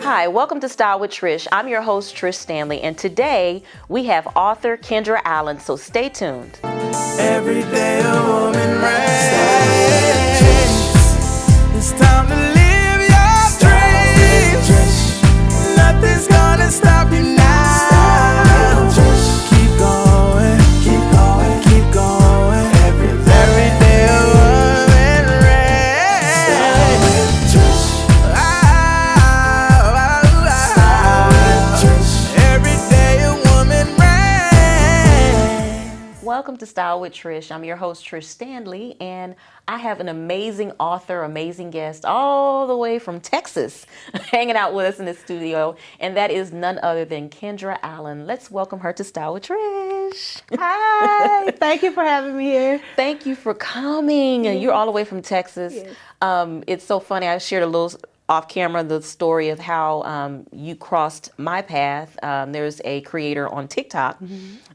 Hi, welcome to Style with Trish. I'm your host, Trish Standley, and today we have author Kendra Allen, so stay tuned. Every day a woman raised. It's time to live your dreams. Nothing's gonna stop you now. Keep going, keep going, keep going. Every day a woman raised. Every day a woman raised. Welcome to Style with Trish. I'm your host, Trish Standley, and I have an amazing author, amazing guest all the way from Texas hanging out with us in the studio, and that is none other than Kendra Allen. Let's welcome her to Style with Trish. Hi, thank you for having me here. Thank you for coming. Yes. You're all the way from Texas. Yes. It's so funny. I shared a little off camera the story of how you crossed my path. There's a creator on TikTok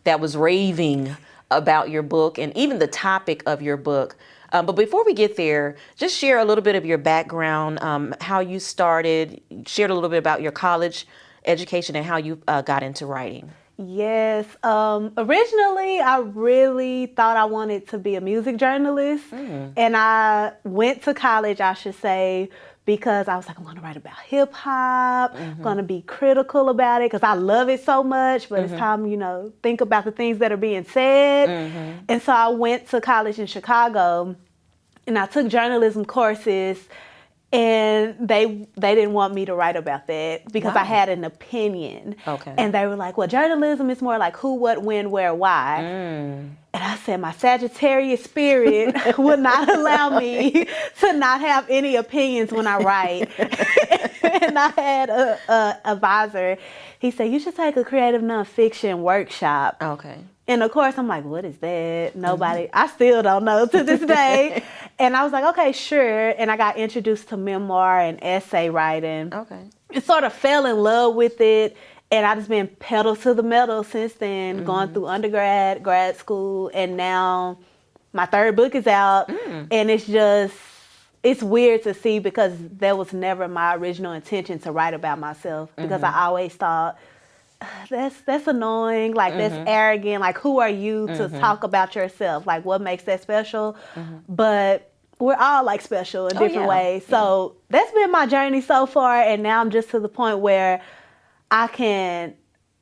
that was raving about your book and even the topic of your book. But before we get there, just share a little bit of your background, how you started, shared a little bit about your college education and how you got into writing. Yes, originally I really thought I wanted to be a music journalist, and I went to college, I should say, because I was like, I'm going to write about hip hop, going to be critical about it because I love it so much, but it's time, think about the things that are being said. And so I went to college in Chicago and I took journalism courses, and they didn't want me to write about that because I had an opinion. Okay. And they were like, well, journalism is more like who, what, when, where, why. And I said, my Sagittarius spirit would not allow me to not have any opinions when I write. And I had a advisor. He said, you should take a creative nonfiction workshop. Okay. And of course, I'm like, what is that? Nobody, I still don't know to this day. And I was like, okay, sure. And I got introduced to memoir and essay writing. Okay. And sort of fell in love with it. And I just been pedal to the metal since then, going through undergrad, grad school, and now my third book is out. And it's weird to see because that was never my original intention to write about myself, because I always thought, that's annoying, like that's arrogant, like who are you to talk about yourself, like what makes that special? But we're all like special in different ways. So that's been my journey so far, and now I'm just to the point where I can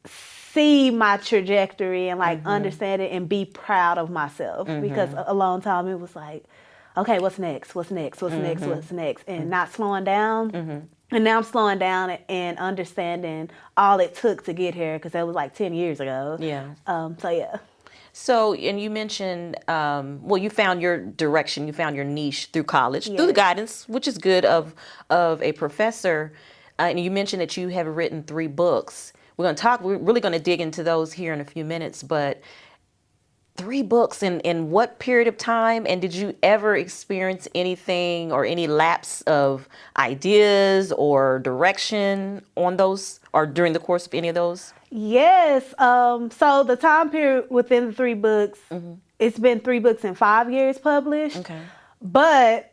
see my trajectory and like understand it and be proud of myself, because a long time it was like, okay, what's next? What's next? What's next? What's next? And not slowing down. And now I'm slowing down and understanding all it took to get here, because that was like 10 years ago. Yeah. So, and you mentioned, you found your direction, you found your niche through college, through the guidance, which is good, of a professor. And you mentioned that you have written 3 books. We're really going to dig into those here in a few minutes, but 3 books in what period of time? And did you ever experience anything or any lapse of ideas or direction on those or during the course of any of those? yes. So the time period within the 3 books, it's been 3 books in 5 years published. Okay. But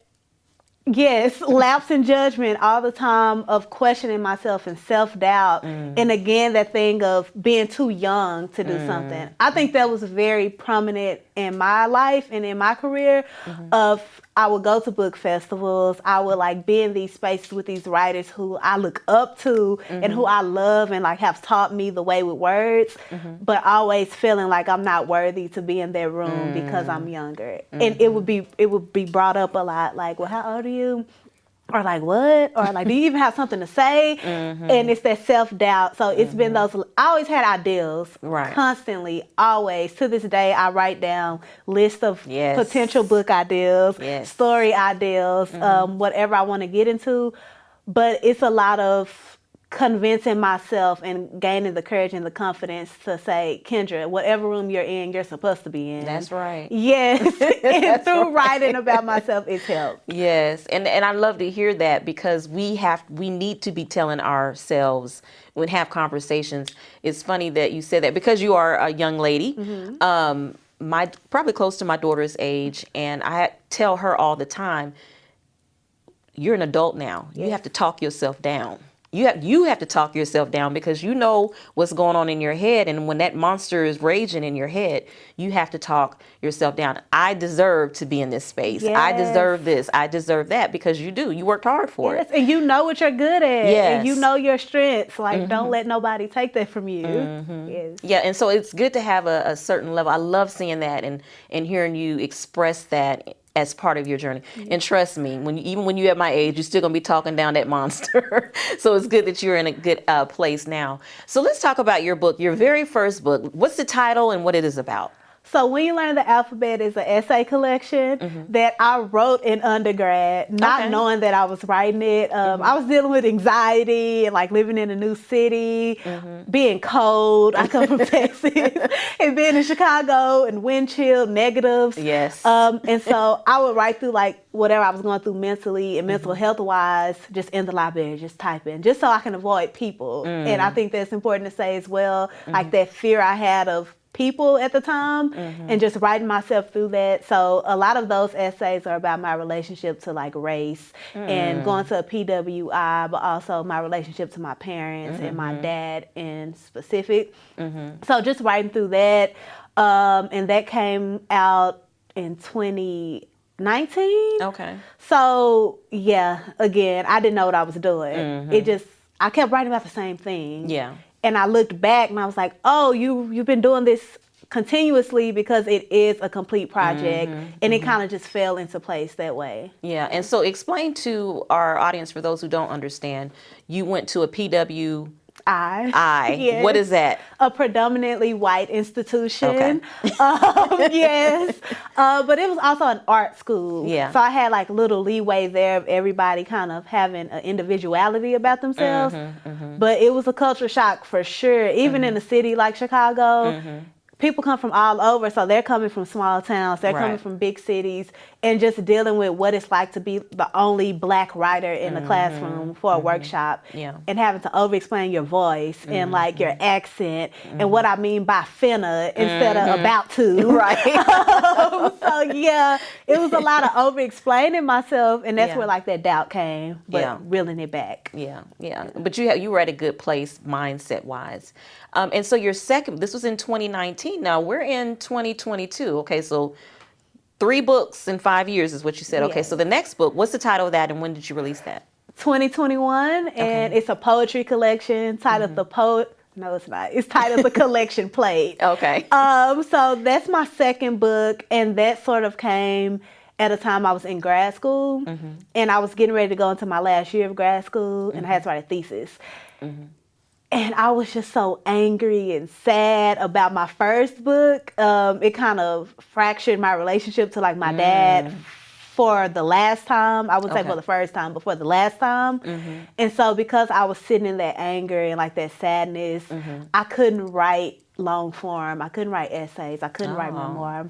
yes, lapse in judgment all the time, of questioning myself and self-doubt. And again, that thing of being too young to do something. I think that was very prominent in my life and in my career. Of I would go to book festivals. I would like be in these spaces with these writers who I look up to and who I love and like have taught me the way with words, but always feeling like I'm not worthy to be in their room because I'm younger. And it would be brought up a lot, like, well, how old are you? Or like, what? Or like, do you even have something to say? And it's that self-doubt. So it's been those, I always had ideals, constantly, always. To this day, I write down lists of potential book ideals, story ideals, whatever I want to get into. But it's a lot of convincing myself and gaining the courage and the confidence to say, Kendra, whatever room you're in, you're supposed to be in. That's right. Yes. And through writing about myself, it's helped. Yes. And I love to hear that, because we need to be telling ourselves when we have conversations. It's funny that you said that, because you are a young lady, probably close to my daughter's age, and I tell her all the time, you're an adult now. You have to talk yourself down. you have to talk yourself down because you know what's going on in your head, and when that monster is raging in your head, you have to talk yourself down. I deserve to be in this space. I deserve this. I deserve that, because you do. You worked hard for it. And you know what you're good at. Yes. And you know your strengths. Like, don't let nobody take that from you. Yes. Yeah, and so it's good to have a certain level. I love seeing that and hearing you express that as part of your journey. And trust me, even when you're at my age, you're still going to be talking down that monster. So it's good that you're in a good place now. So let's talk about your book, your very first book. What's the title and what it is about? So When You Learn the Alphabet is an essay collection that I wrote in undergrad, not knowing that I was writing it. I was dealing with anxiety and like living in a new city, being cold. I come from Texas, and being in Chicago and wind chill, negatives. Yes. And so I would write through like whatever I was going through mentally and mental health wise, just in the library, just typing, just so I can avoid people. And I think that's important to say as well, like that fear I had of people at the time, and just writing myself through that. So a lot of those essays are about my relationship to like race and going to a PWI, but also my relationship to my parents and my dad in specific. So just writing through that, and that came out in 2019. Okay. So yeah, again, I didn't know what I was doing. I kept writing about the same thing. Yeah. And I looked back and I was like, oh, you've been doing this continuously, because it is a complete project, and it kind of just fell into place that way. Yeah, and so explain to our audience, for those who don't understand, you went to a PWI. Yes. What is that? A predominantly white institution. Okay. Yes. But it was also an art school. Yeah. So I had like little leeway there of everybody kind of having an individuality about themselves. But it was a culture shock for sure. Even in a city like Chicago, people come from all over, so they're coming from small towns, they're coming from big cities, and just dealing with what it's like to be the only black writer in the classroom for a workshop, and having to over-explain your voice and like your accent and what I mean by finna instead of about to. Right. So yeah, it was a lot of over-explaining myself, and that's where like that doubt came, but reeling it back. Yeah. But you were at a good place mindset-wise. And so your second, this was in 2019. Now we're in 2022. Okay, so 3 books in 5 years is what you said. Okay, so the next book, what's the title of that, and when did you release that? 2021, and it's a poetry collection titled The Poet. No, it's not. It's titled The Collection Plate. Okay. So that's my second book, and that sort of came at a time I was in grad school, and I was getting ready to go into my last year of grad school, and I had to write a thesis. And I was just so angry and sad about my first book. It kind of fractured my relationship to like my dad for the last time. I would say for the first time, but for the last time. And so because I was sitting in that anger and like that sadness, I couldn't write long form. I couldn't write essays. I couldn't write memoir.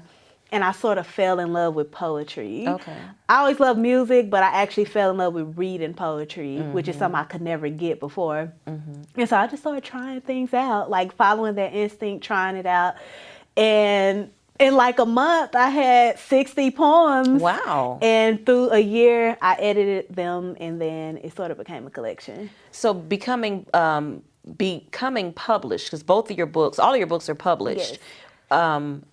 And I sort of fell in love with poetry. Okay. I always loved music, but I actually fell in love with reading poetry, which is something I could never get before. And so I just started trying things out, like following that instinct, trying it out. And in like a month, I had 60 poems. Wow. And through a year, I edited them, and then it sort of became a collection. So becoming published, because both of your books, all of your books are published. Yes.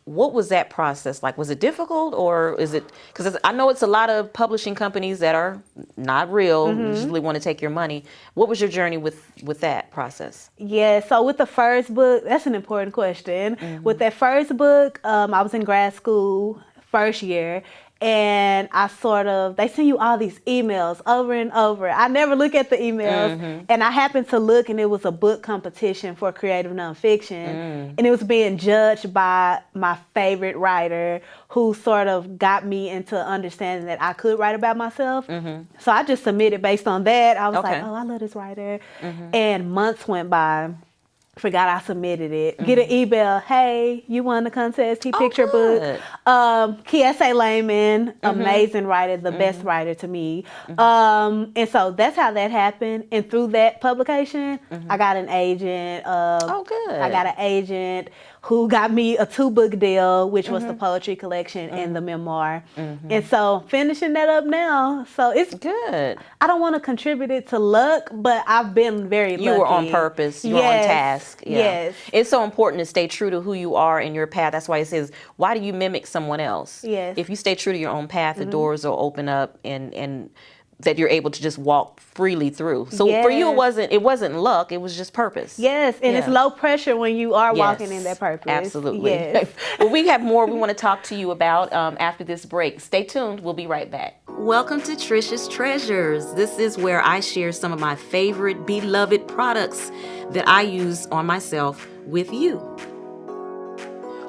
What was that process like? Was it difficult, or is it, because I know it's a lot of publishing companies that are not real, usually want to take your money. What was your journey with that process? Yeah, so with the first book, that's an important question. With that first book, I was in grad school first year, and they send you all these emails over and over. I never look at the emails, and I happened to look, and it was a book competition for creative nonfiction, and it was being judged by my favorite writer, who sort of got me into understanding that I could write about myself. So I just submitted based on that. I was like, oh, I love this writer. And months went by. Forgot I submitted it. Get an email. Hey, you won the contest. He picked your book. Kiese Layman, amazing writer, the best writer to me. And so that's how that happened. And through that publication, I got an agent. Good. I got an agent who got me a 2-book deal, which was the poetry collection and the memoir. And so finishing that up now. So it's good. I don't want to contribute it to luck, but I've been very lucky. You were on purpose. You were on task. Yeah. Yes. It's so important to stay true to who you are in your path. That's why it says, why do you mimic someone else? Yes. If you stay true to your own path, the doors will open up and that you're able to just walk freely through. So for you, it wasn't luck. It was just purpose. Yes, and it's low pressure when you are walking in that purpose. Absolutely. Yes. Well, we have more we want to talk to you about after this break. Stay tuned. We'll be right back. Welcome to Trish's Treasures. This is where I share some of my favorite beloved products that I use on myself with you.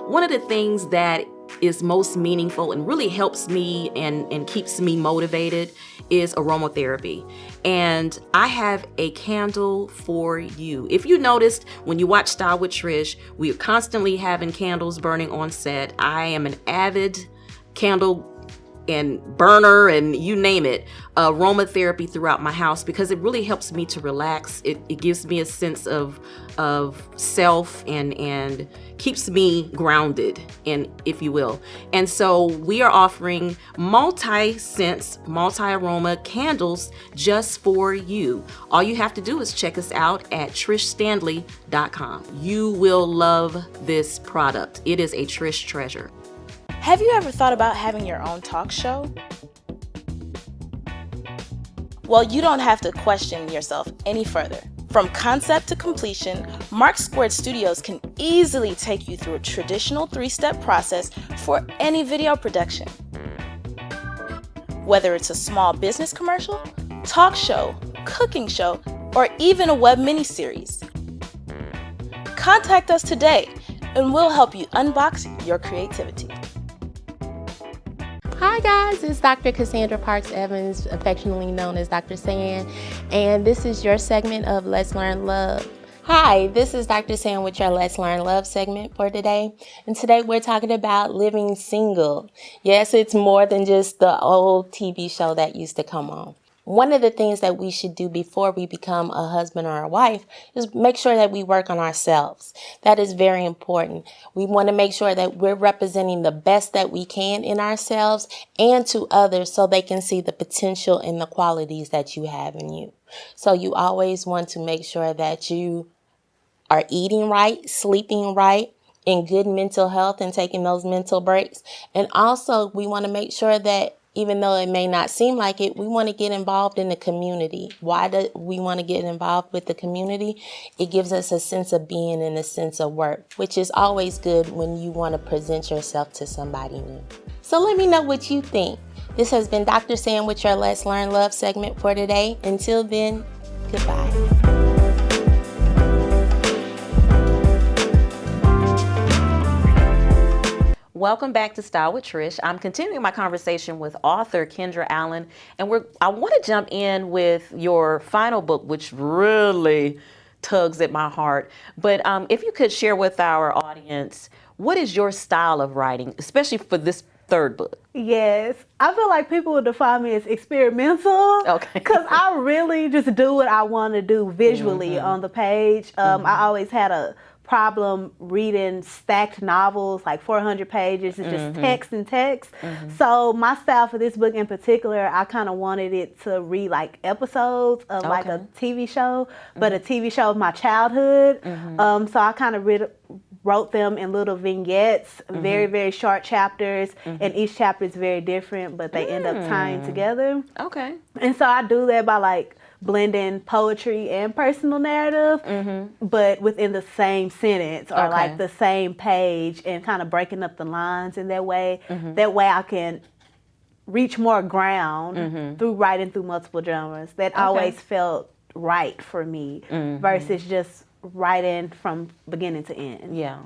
One of the things that is most meaningful and really helps me and keeps me motivated is aromatherapy. And I have a candle for you. If you noticed when you watch Style with Trish, we are constantly having candles burning on set. I am an avid candle and burner and you name it, aromatherapy throughout my house because it really helps me to relax. It gives me a sense of self and keeps me grounded, and if you will. And so we are offering multi-scents, multi-aroma candles just for you. All you have to do is check us out at trishstandley.com. You will love this product. It is a Trish treasure. Have you ever thought about having your own talk show? Well, you don't have to question yourself any further. From concept to completion, Mark Squared Studios can easily take you through a traditional 3-step process for any video production. Whether it's a small business commercial, talk show, cooking show, or even a web miniseries. Contact us today and we'll help you unbox your creativity. Hi guys, it's Dr. Cassandra Parks Evans, affectionately known as Dr. San, and this is your segment of Let's Learn Love. Hi, this is Dr. San with your Let's Learn Love segment for today, and today we're talking about living single. Yes, it's more than just the old TV show that used to come on. One of the things that we should do before we become a husband or a wife is make sure that we work on ourselves. That is very important. We want to make sure that we're representing the best that we can in ourselves and to others so they can see the potential and the qualities that you have in you. So you always want to make sure that you are eating right, sleeping right, in good mental health and taking those mental breaks. And also we want to make sure that even though it may not seem like it, we want to get involved in the community. Why do we want to get involved with the community? It gives us a sense of being and a sense of work, which is always good when you want to present yourself to somebody new. So let me know what you think. This has been Dr. Sam with your Let's Learn Love segment for today. Until then, goodbye. Welcome back to Style with Trish. I'm continuing my conversation with author Kendra Allen, and I want to jump in with your final book, which really tugs at my heart. But if you could share with our audience, what is your style of writing, especially for this third book? Yes, I feel like people would define me as experimental. Okay. Because I really just do what I want to do visually on the page. I always had a problem reading stacked novels, like 400 pages. It's just text and text. So my style for this book in particular, I kind of wanted it to read like episodes of like a TV show, but a TV show of my childhood. So I kind of wrote them in little vignettes, very, very short chapters, and each chapter is very different, but they end up tying together. Okay. And so I do that by like blending poetry and personal narrative, but within the same sentence or like the same page, and kind of breaking up the lines in that way. That way I can reach more ground through writing through multiple genres. That always felt right for me versus just writing from beginning to end. Yeah.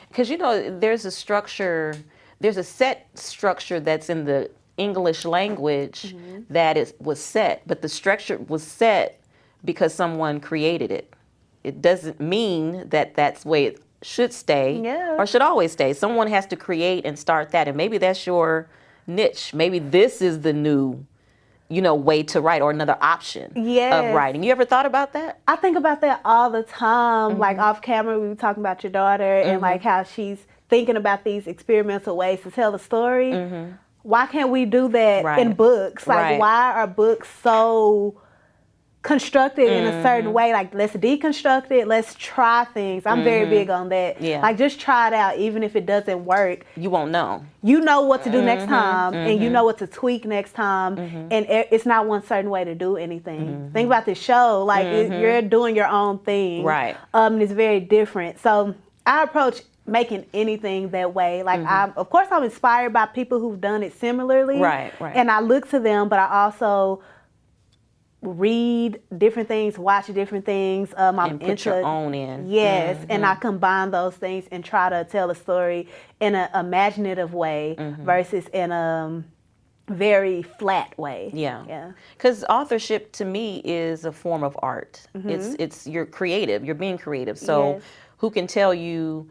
Because, you know, there's a structure, there's a set structure that's in the English language that was set, but the structure was set because someone created it. It doesn't mean that that's the way it should stay or should always stay. Someone has to create and start that, and maybe that's your niche. Maybe this is the new, way to write or another option Yes. of writing. You ever thought about that? I think about that all the time. Like off camera, we were talking about your daughter and like how she's thinking about these experimental ways to tell the story. Why can't we do that in books? Like, why are books so constructed in a certain way? Like, let's deconstruct it. Let's try things. I'm very big on that. Yeah. Like, just try it out. Even if it doesn't work, You won't know. you know what to do next time, and you know what to tweak next time, and it's not one certain way to do anything. Think about this show. Like, you're doing your own thing. Right. And it's very different. So I approach making anything that way. Like, of course, I'm inspired by people who've done it similarly. Right. And I look to them, but I also read different things, watch different things. I'm And put your own in. Yes, and I combine those things and try to tell a story in an imaginative way versus in a very flat way. Yeah. Because authorship to me is a form of art. It's you're creative. You're being creative. So Yes. who can tell you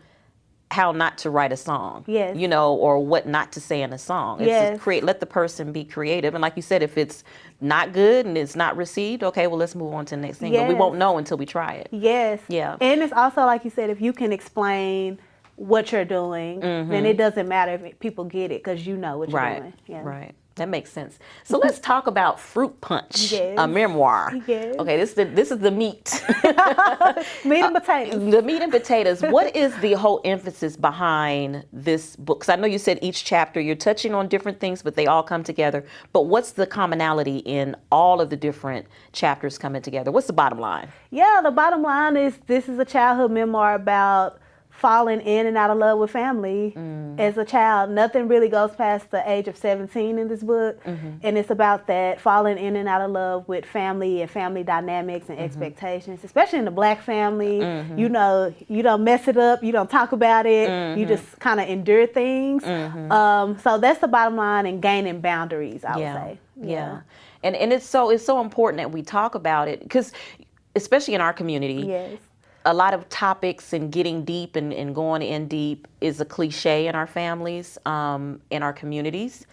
how not to write a song? Yes. Or what not to say in a song. It's Yes. let the person be creative. And like you said, if it's not good and it's not received, okay, well, let's move on to the next thing. But we Yes. won't know until we try it. Yes. Yeah. And it's also, like you said, if you can explain what you're doing, then it doesn't matter if people get it because you know what you're doing. Yeah. Right. That makes sense. So let's talk about Fruit Punch, Yes. a memoir. Yes. Okay, this is the meat. Meat and potatoes. The meat and potatoes. What is the whole emphasis behind this book? Because I know you said each chapter you're touching on different things, but they all come together. But what's the commonality in all of the different chapters coming together? What's the bottom line? Yeah, the bottom line is this is a childhood memoir about falling in and out of love with family as a child. Nothing really goes past the age of 17 in this book. And it's about that, falling in and out of love with family and family dynamics and expectations, especially in the Black family. You don't mess it up. You don't talk about it. You just kind of endure things. So that's the bottom line, and gaining boundaries, I would say. Yeah. And it's so important that we talk about it because especially in our community. Yes. A lot of topics and getting deep and going in deep is a cliche in our families, in our communities.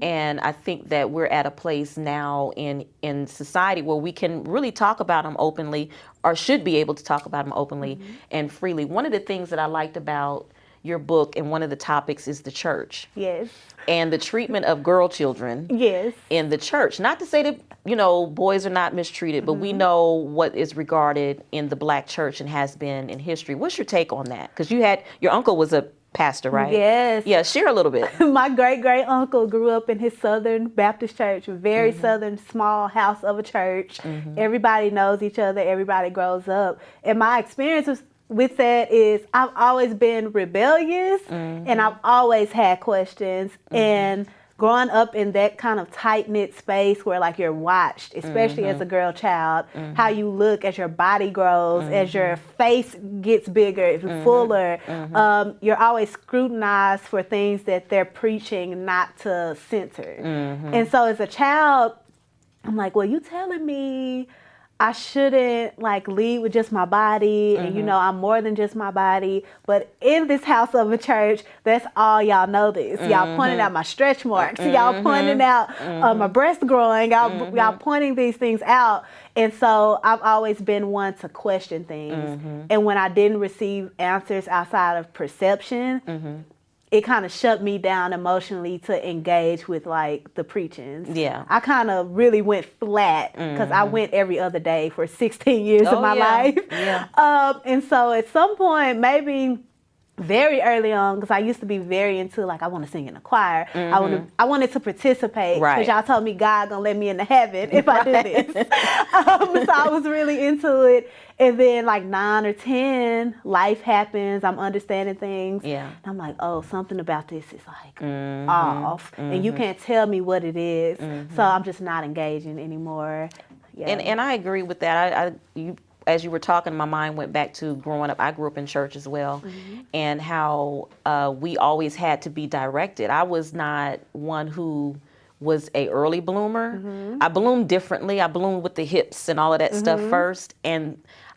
And I think that we're at a place now in society where we can really talk about them openly, or should be able to talk about them openly and freely. One of the things that I liked about your book and one of the topics is the church. Yes. And the treatment of girl children Yes. in the church. Not to say that, boys are not mistreated, but we know what is regarded in the Black church and has been in history. What's your take on that? Because your uncle was a pastor, right? Yes. Yeah, share a little bit. My great uncle grew up in his Southern Baptist church, very Southern, small house of a church. Everybody knows each other. Everybody grows up. And my experience with that is I've always been rebellious and I've always had questions. And growing up in that kind of tight-knit space where like you're watched, especially as a girl child, how you look as your body grows, as your face gets bigger, fuller, you're always scrutinized for things that they're preaching not to censor. And so as a child, I'm like, well, you telling me I shouldn't like lead with just my body and I'm more than just my body. But in this house of a church, that's all y'all know this. Y'all pointing out my stretch marks. Y'all pointing out my breast growing. Y'all pointing these things out. And so I've always been one to question things. And when I didn't receive answers outside of perception, it kind of shut me down emotionally to engage with like the preachings. Yeah. I kind of really went flat because I went every other day for 16 years of my life. Yeah. And so at some point, maybe very early on, because I used to be very into like I want to sing in the choir. I wanted to participate because y'all told me God gonna let me into heaven if I do this. So I was really into it. And then like 9 or 10, life happens. I'm understanding things. Yeah. And I'm like, oh, something about this is like off. And you can't tell me what it is. So I'm just not engaging anymore. Yeah. And I agree with that. As you were talking, my mind went back to growing up. I grew up in church as well, and how we always had to be directed. I was not one who was a early bloomer. I bloomed differently. I bloomed with the hips and all of that stuff first, and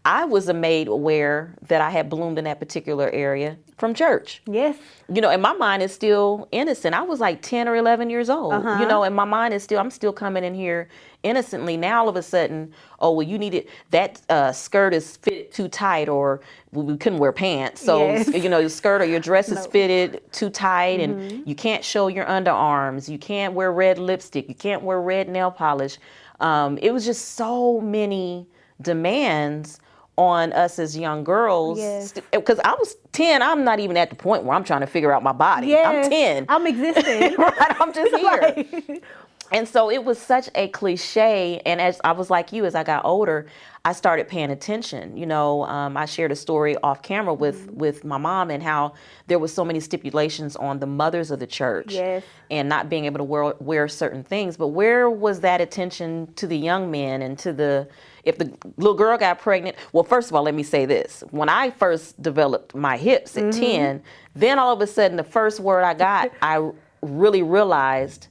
I was made aware that I had bloomed in that particular area from church. Yes. You know, and my mind is still innocent. I was like 10 or 11 years old, you know, and my mind is still, I'm still coming in here innocently. Now all of a sudden, oh, well, you needed, that skirt is fitted too tight, or we couldn't wear pants. So, Yes. you know, your skirt or your dress is fitted too tight, and you can't show your underarms. You can't wear red lipstick. You can't wear red nail polish. It was just so many demands on us as young girls. Yes. Because I was 10, I'm not even at the point where I'm trying to figure out my body. Yes. I'm 10. I'm existing. Right, I'm just here. Like- And so it was such a cliche. And as I was like you, as I got older, I started paying attention. You know, I shared a story off camera with my mom, and how there was so many stipulations on the mothers of the church. Yes. And not being able to wear certain things. But where was that attention to the young men and to the, if the little girl got pregnant? Well, first of all, let me say this. When I first developed my hips at 10, then all of a sudden the first word I got, I really realized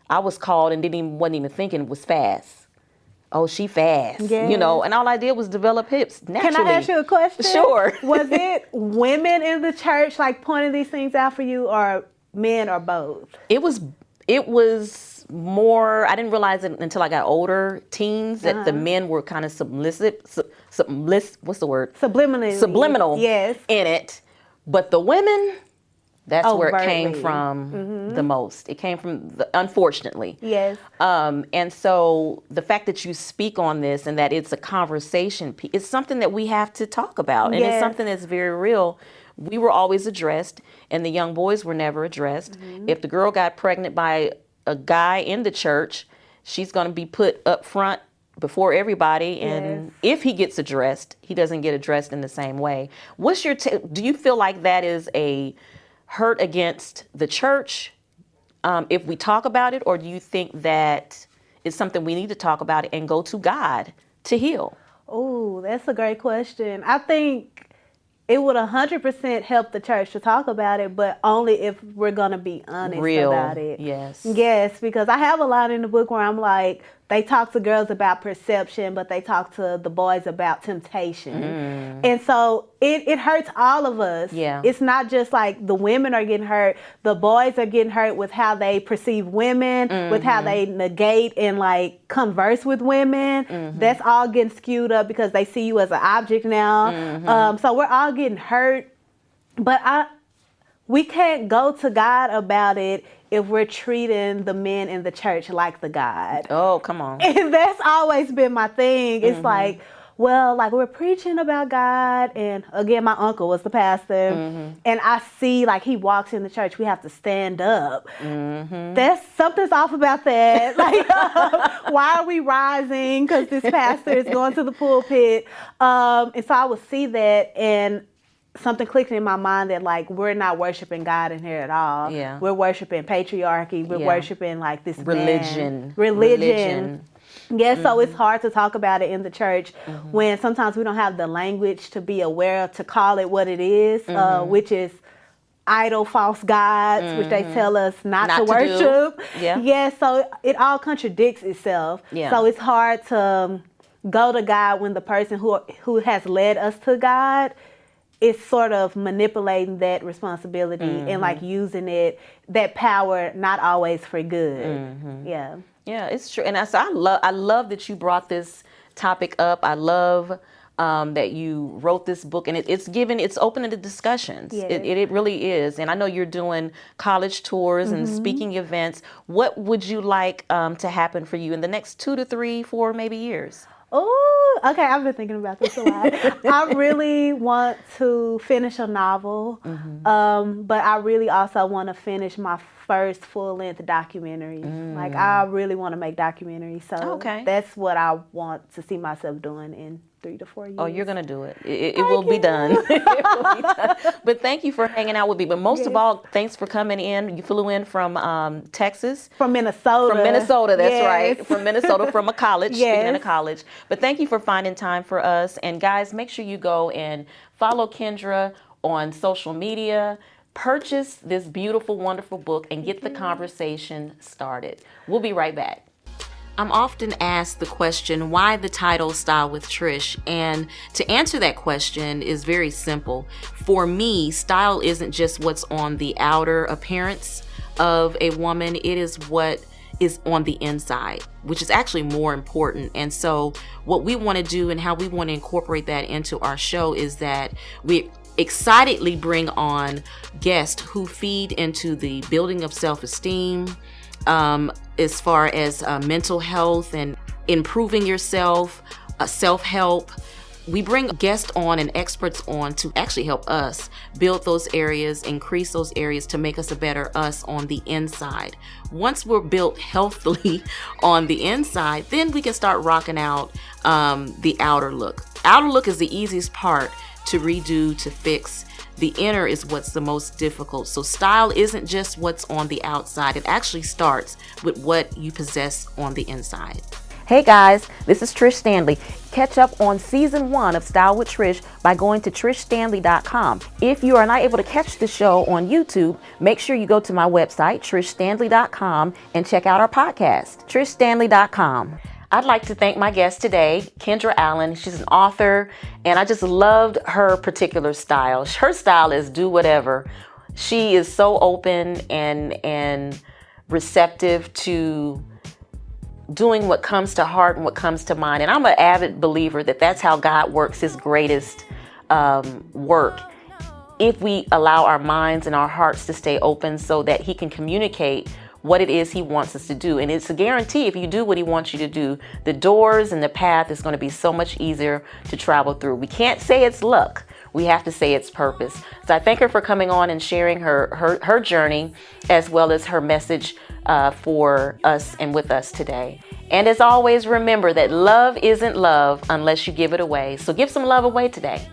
I was called and wasn't even thinking it was fast. Oh, she fast, Yes. you know, and all I did was develop hips naturally. Can I ask you a question? Sure. Was it women in the church like pointing these things out for you, or men, or both? It was more, I didn't realize it until I got older, teens, that the men were kind of what's the word? Subliminal. Yes. In it. But the women, that's where it came Overtly. from the most. It came from, unfortunately. Yes. And so the fact that you speak on this and that it's a conversation, it's something that we have to talk about. And it's Yes. something that's very real. We were always addressed, and the young boys were never addressed. If the girl got pregnant by a guy in the church, she's going to be put up front before everybody. And Yes. if he gets addressed, he doesn't get addressed in the same way. What's your do you feel like that is a hurt against the church if we talk about it, or do you think that it's something we need to talk about and go to God to heal? Oh, that's a great question. I think it would 100% help the church to talk about it, but only if we're going to be honest Real, about it. yes. Yes, because I have a line in the book where I'm like, they talk to girls about perception, but they talk to the boys about temptation. And so it hurts all of us. Yeah. It's not just like the women are getting hurt. The boys are getting hurt with how they perceive women, with how they negate and like converse with women. That's all getting skewed up because they see you as an object now. So we're all getting hurt. But we can't go to God about it if we're treating the men in the church like the God. Oh, come on. And that's always been my thing. It's like, well, like we're preaching about God. And again, my uncle was the pastor. And I see like he walks in the church, we have to stand up. That's something's off about that. Like, why are we rising? Because this pastor is going to the pulpit. And so I would see that, and something clicked in my mind that like we're not worshiping God in here at all. Yeah. We're worshiping patriarchy. We're Yeah. worshiping like this Religion. Religion. Yeah, so it's hard to talk about it in the church when sometimes we don't have the language to be aware of, to call it what it is, which is idol, false gods, which they tell us not to to do. worship. Yeah. Yeah, so it all contradicts itself. Yeah. So it's hard to go to God when the person who has led us to God is sort of manipulating that responsibility and like using that power, not always for good. Yeah. Yeah, it's true. And I love that you brought this topic up. I love that you wrote this book, and it's open to discussions. Yes. It really is. And I know you're doing college tours and speaking events. What would you like to happen for you in the next 2 to 3, 4 maybe years? Oh, okay. I've been thinking about this a lot. I really want to finish a novel, but I really also want to finish my first full-length documentary. Like, I really want to make documentaries. So that's what I want to see myself doing in 3 to 4 years. Oh, you're going to do it. It will be done. It will be done. But thank you for hanging out with me. But most of all, thanks for coming in. You flew in from Texas. From Minnesota. From Minnesota, that's Yes. right. From Minnesota, from a college, Yes. speaking of college. But thank you for finding time for us. And guys, make sure you go and follow Kendra on social media. Purchase this beautiful, wonderful book and get the conversation started. We'll be right back. I'm often asked the question, why the title Style with Trish? And to answer that question is very simple. For me, style isn't just what's on the outer appearance of a woman, it is what is on the inside, which is actually more important. And so what we want to do and how we want to incorporate that into our show is that we excitedly bring on guests who feed into the building of self-esteem, as far as mental health and improving yourself, self-help. We bring guests on and experts on to actually help us build those areas, increase those areas to make us a better us on the inside. Once we're built healthily on the inside, then we can start rocking out the outer look. Outer look is the easiest part to redo, to fix. The inner is what's the most difficult. So style isn't just what's on the outside. It actually starts with what you possess on the inside. Hey guys, this is Trish Standley. Catch up on season 1 of Style with Trish by going to trishstanley.com. If you are not able to catch the show on YouTube, make sure you go to my website, trishstanley.com, and check out our podcast, trishstanley.com. I'd like to thank my guest today, Kendra Allen. She's an author, and I just loved her particular style. Her style is do whatever. She is so open and receptive to doing what comes to heart and what comes to mind. And I'm an avid believer that that's how God works his greatest work. If we allow our minds and our hearts to stay open so that he can communicate what it is he wants us to do. And it's a guarantee, if you do what he wants you to do, the doors and the path is going to be so much easier to travel through. We can't say it's luck. We have to say it's purpose. So I thank her for coming on and sharing her journey as well as her message for us and with us today. And as always, remember that love isn't love unless you give it away. So give some love away today.